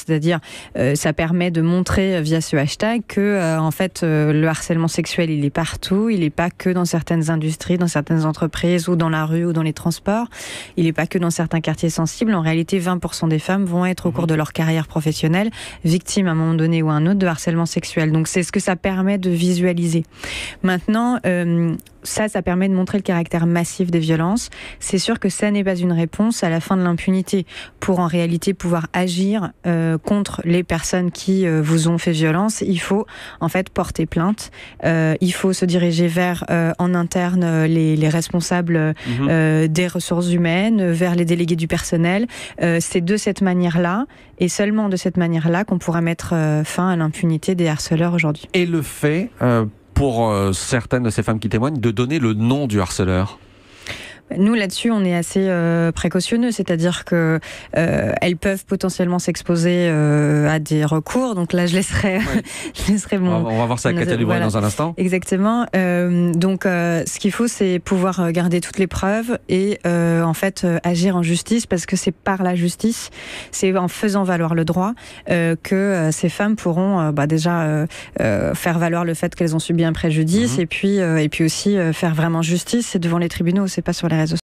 c'est-à-dire ça permet de montrer via ce hashtag que en fait le harcèlement sexuel il est partout, il n'est pas que dans certaines industries, dans certaines entreprises ou dans la rue ou dans les transports, il n'est pas que dans certains quartiers sensibles. En réalité, 20% des femmes vont être au cours de leur carrière professionnelle victimes à un moment donné ou à un autre de harcèlement sexuel. Donc c'est ce que ça permet de visualiser. Maintenant, ça permet de montrer le caractère massif des violences. C'est sûr que ça n'est pas une réponse à la fin de l'impunité pour en réalité pouvoir agir contre les personnes qui vous ont fait violence. Il faut en fait porter plainte. Il faut se diriger vers en interne les responsables des ressources humaines, vers les délégués du personnel. C'est de cette manière-là et seulement de cette manière-là qu'on pourra mettre fin à l'impunité des harceleurs aujourd'hui. Et le fait pour certaines de ces femmes qui témoignent, de donner le nom du harceleur? Nous, là-dessus, on est assez précautionneux, c'est-à-dire que elles peuvent potentiellement s'exposer à des recours. Donc là, je laisserai mon... On va voir ça avec Katia Dubreuil dans un instant. Exactement. Donc, ce qu'il faut, c'est pouvoir garder toutes les preuves et en fait agir en justice, parce que c'est par la justice, c'est en faisant valoir le droit que ces femmes pourront déjà faire valoir le fait qu'elles ont subi un préjudice et puis aussi faire vraiment justice. C'est devant les tribunaux, c'est pas sur les réseaux sociaux.